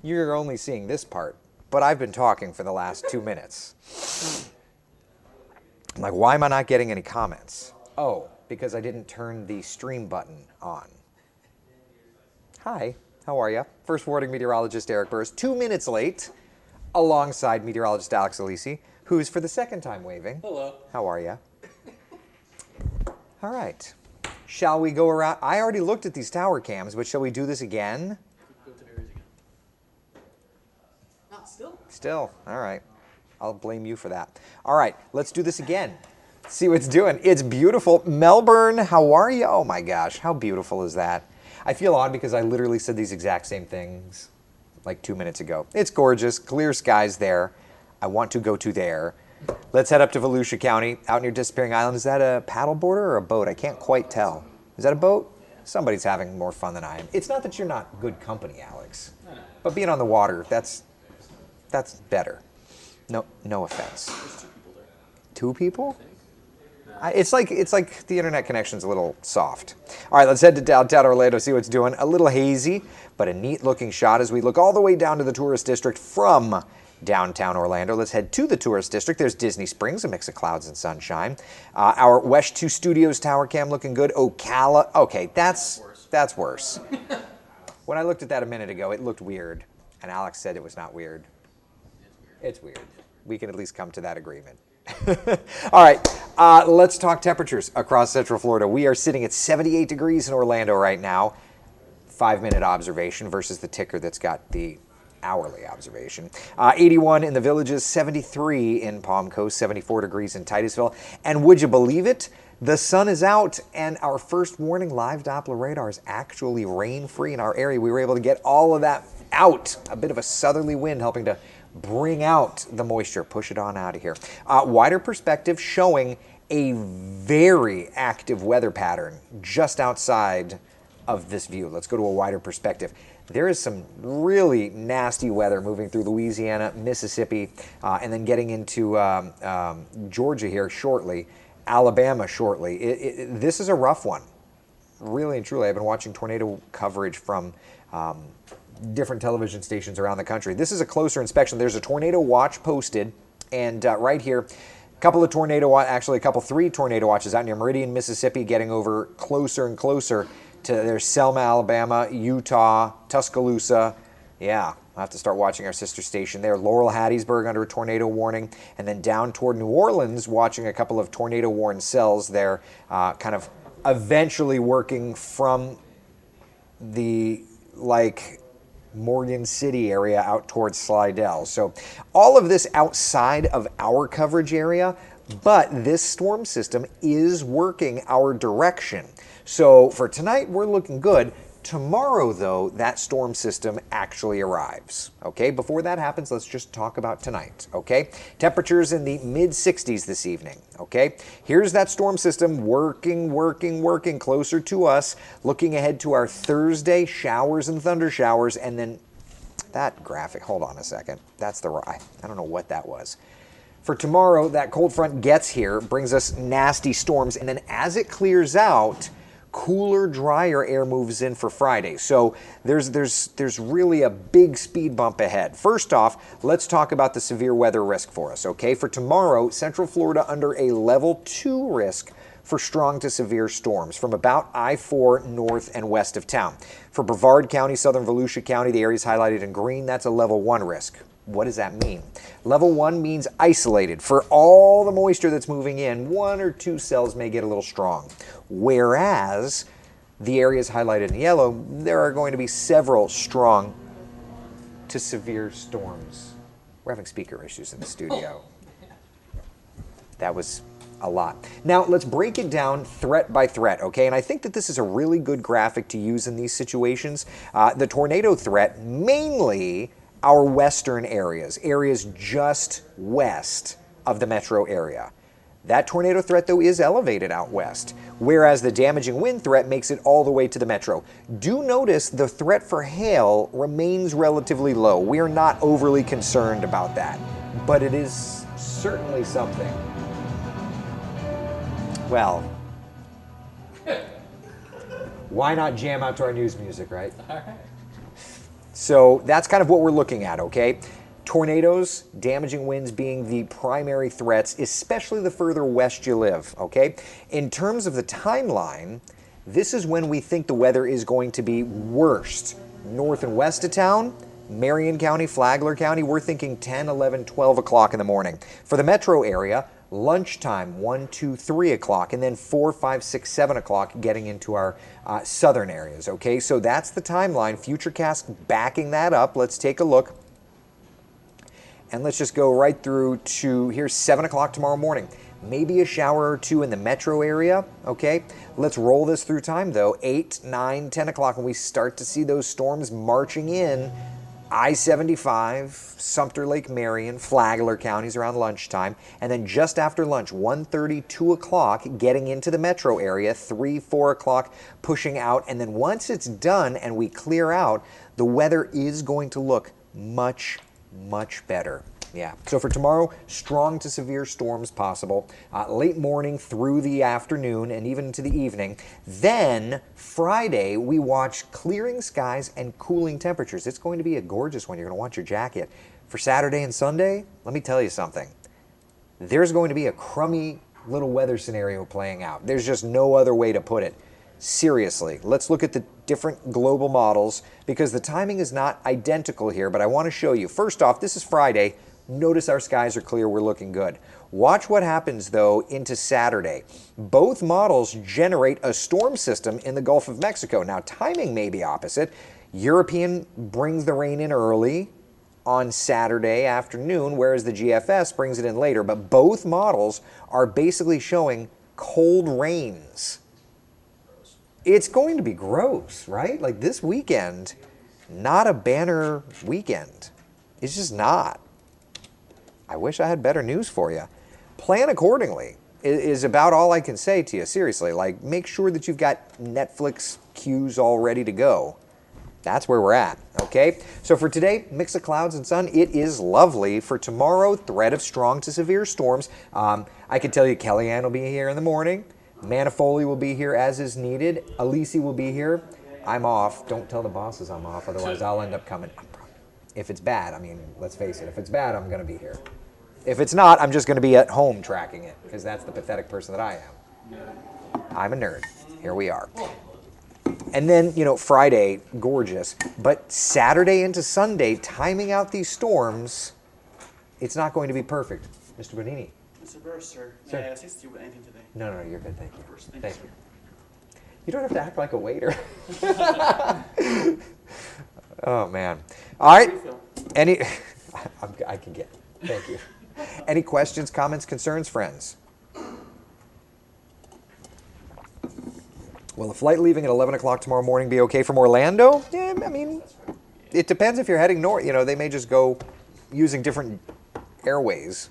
You're only seeing this part, but I've been talking for the last 2 minutes. I'm like, why am I not getting any comments? Oh, because I didn't turn the stream button on. Hi, how are you? First warning meteorologist Eric Burris, 2 minutes late, alongside meteorologist Alex Alisi, who's for the second time waving. Hello. How are you? All right. Shall we go around? I already looked at these tower cams, but shall we do this again? Go to areas again. Not still. Still, all right. I'll blame you for that. All right, let's do this again. See what it's doing. It's beautiful. Melbourne, how are you? Oh my gosh, how beautiful is that? I feel odd because I literally said these exact same things like 2 minutes ago. It's gorgeous, clear skies there. I want to go to there. Let's head up to Volusia County, out near Disappearing Island. Is that a paddleboarder or a boat? I can't quite tell. Is that a boat? Somebody's having more fun than I am. It's not that you're not good company, Alex, but being on the water, that's better. No offense. There's 2 people there. 2 people? It's like the internet connection's a little soft. All right, let's head to downtown Orlando, see what's doing. A little hazy, but a neat looking shot as we look all the way down to the tourist district from downtown Orlando. Let's head to the tourist district. There's Disney Springs, a mix of clouds and sunshine. Our West 2 Studios tower cam looking good. Ocala, okay, that's worse. When I looked at that a minute ago, it looked weird, and Alex said it was not weird. It's weird. We can at least come to that agreement. All right, let's talk temperatures across Central Florida. We are sitting at 78 degrees in Orlando right now. 5-minute observation versus the ticker that's got the hourly observation. 81 in the Villages, 73 in Palm Coast, 74 degrees in Titusville. And would you believe it? The sun is out, and our first warning live Doppler radar is actually rain-free in our area. We were able to get all of that out. A bit of a southerly wind helping to bring out the moisture, push it on out of here. Wider perspective showing a very active weather pattern just outside of this view. Let's go to a wider perspective. There is some really nasty weather moving through Louisiana, Mississippi, and then getting into Georgia here shortly, Alabama shortly. This is a rough one, really and truly. I've been watching tornado coverage from different television stations around the country. This is a closer inspection. There's a tornado watch posted, and right here, a couple 3 tornado watches out near Meridian, Mississippi, getting over closer and closer to there's Selma, Alabama, Utah, Tuscaloosa. Yeah, I'll have to start watching our sister station there. Laurel, Hattiesburg under a tornado warning, and then down toward New Orleans, watching a couple of tornado warned cells there, kind of eventually working from the Morgan City area out towards Slidell. So all of this outside of our coverage area, but this storm system is working our direction. So for tonight, we're looking good. Tomorrow, though, that storm system actually arrives. Okay, before that happens, let's just talk about tonight. Okay, temperatures in the mid-60s this evening. Okay, here's that storm system working closer to us. Looking ahead to our Thursday showers and thunder showers, and then that graphic. Hold on a second. That's I don't know what that was. For tomorrow, that cold front gets here, brings us nasty storms, and then as it clears out, cooler, drier air moves in for Friday. So there's really a big speed bump ahead. First off, let's talk about the severe weather risk for us, okay? For tomorrow, Central Florida under a level 2 risk for strong to severe storms from about I-4 north and west of town. For Brevard County, southern Volusia County, the areas highlighted in green, that's a level 1 risk. What does that mean? Level 1 means isolated. For all the moisture that's moving in, 1 or 2 cells may get a little strong. Whereas the areas highlighted in yellow, there are going to be several strong to severe storms. We're having speaker issues in the studio. That was a lot. Now let's break it down threat by threat, okay? And I think that this is a really good graphic to use in these situations. The tornado threat, mainly our western areas just west of the metro area. That tornado threat, though, is elevated out west, whereas the damaging wind threat makes it all the way to the metro. Do notice the threat for hail remains relatively low. We are not overly concerned about that, but it is certainly something. Well, why not jam out to our news music, right? All right. So that's kind of what we're looking at, okay? Tornadoes, damaging winds being the primary threats, especially the further west you live, okay? In terms of the timeline, this is when we think the weather is going to be worst. North and west of town, Marion County, Flagler County, we're thinking 10, 11, 12 o'clock in the morning. For the metro area, lunchtime, 1, 2, 3 o'clock, and then 4, 5, 6, 7 o'clock getting into our southern areas, okay? So that's the timeline. Futurecast backing that up. Let's take a look. And let's just go right through to, here's 7 o'clock tomorrow morning. Maybe a shower or two in the metro area, okay? Let's roll this through time though. 8, 9, 10 o'clock when we start to see those storms marching in. I-75, Sumter Lake Marion, Flagler counties around lunchtime. And then just after lunch, 1:30, 2 o'clock, getting into the metro area, 3, 4 o'clock, pushing out. And then once it's done and we clear out, the weather is going to look much better. Yeah, so for tomorrow, strong to severe storms possible, late morning through the afternoon and even into the evening. Then Friday, we watch clearing skies and cooling temperatures. It's going to be a gorgeous one. You're going to want your jacket. For Saturday and Sunday, let me tell you something. There's going to be a crummy little weather scenario playing out. There's just no other way to put it. Seriously, let's look at the different global models because the timing is not identical here, but I want to show you. First off, this is Friday. Notice our skies are clear. We're looking good. Watch what happens, though, into Saturday. Both models generate a storm system in the Gulf of Mexico. Now, timing may be opposite. European brings the rain in early on Saturday afternoon, whereas the GFS brings it in later. But both models are basically showing cold rains. It's going to be gross, right? Like this weekend, not a banner weekend. It's just not. I wish I had better news for you. Plan accordingly is about all I can say to you, seriously. Like, make sure that you've got Netflix queues all ready to go. That's where we're at, okay? So for today, mix of clouds and sun. It is lovely. For tomorrow, threat of strong to severe storms. I can tell you Kellyanne will be here in the morning. Manifoli will be here as is needed. Alisi will be here. I'm off. Don't tell the bosses I'm off, otherwise I'll end up coming. If it's bad, I mean, let's face it, if it's bad, I'm going to be here. If it's not, I'm just going to be at home tracking it, because that's the pathetic person that I am. I'm a nerd. Here we are. And then, you know, Friday, gorgeous. But Saturday into Sunday, timing out these storms, it's not going to be perfect. Mr. Bonini. Mr. Burr, sir, Sir. may I assist you with anything today? No, you're good. Thank you. Of course, thank Thank you, you. You don't have to act like a waiter. Oh, man. All right. Refill. I can get it. Thank you. Any questions, comments, concerns, friends? Will the flight leaving at 11 o'clock tomorrow morning be okay from Orlando? Yeah, I mean, it depends if you're heading north. You know, they may just go using different airways.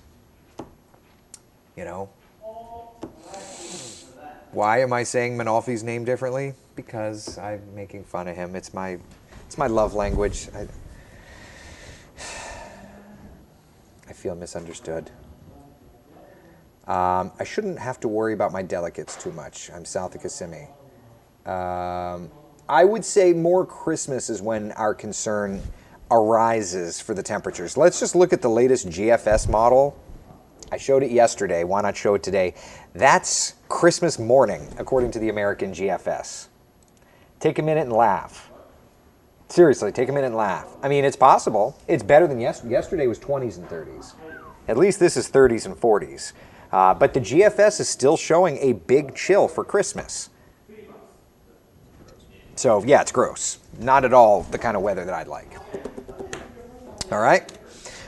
You know. Why am I saying Manalfi's name differently? Because I'm making fun of him. It's my love language. I feel misunderstood. I shouldn't have to worry about my delegates too much. I'm south of Kissimmee. I would say more Christmas is when our concern arises for the temperatures. Let's just look at the latest GFS model. I showed it yesterday. Why not show it today? That's Christmas morning, according to the American GFS. Take a minute and laugh. Seriously, take a minute and laugh. I mean, it's possible. It's better than yesterday. Yesterday was 20s and 30s. At least this is 30s and 40s. But the GFS is still showing a big chill for Christmas. So, yeah, it's gross. Not at all the kind of weather that I'd like. All right?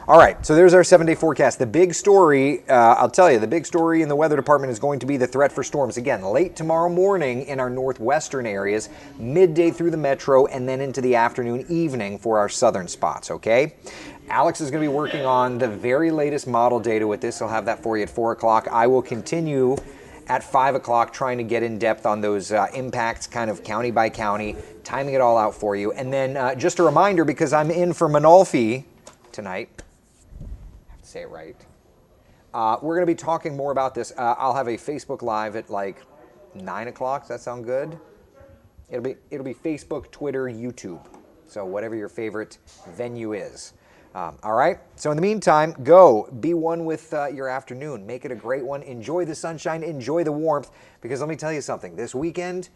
All right, so there's our 7-day forecast. The big story, I'll tell you, the big story in the weather department is going to be the threat for storms. Again, late tomorrow morning in our northwestern areas, midday through the metro, and then into the afternoon, evening for our southern spots, okay? Alex is going to be working on the very latest model data with this. I'll have that for you at 4 o'clock. I will continue at 5 o'clock trying to get in depth on those impacts, kind of county by county, timing it all out for you. And then just a reminder, because I'm in for Manalfi tonight, say it right. We're going to be talking more about this. I'll have a Facebook Live at like 9 o'clock. Does that sound good? It'll be Facebook, Twitter, YouTube. So whatever your favorite venue is. All right. So in the meantime, go be one with your afternoon. Make it a great one. Enjoy the sunshine. Enjoy the warmth. Because let me tell you something. This weekend,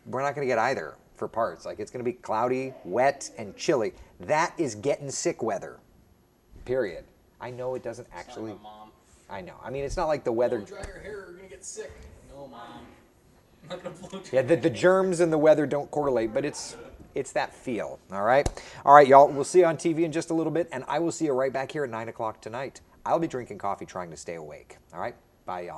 we're not going to get either for parts. Like, it's going to be cloudy, wet, and chilly. That is getting sick weather. Period. I know it doesn't actually. Sorry, Mom. I know. I mean, it's not like the weather. Don't dry your hair, you're gonna get sick. No, Mom. I'm not gonna float you. Yeah, the germs and the weather don't correlate, but it's that feel. All right. All right, y'all. We'll see you on TV in just a little bit, and I will see you right back here at 9 o'clock tonight. I'll be drinking coffee, trying to stay awake. All right. Bye, y'all.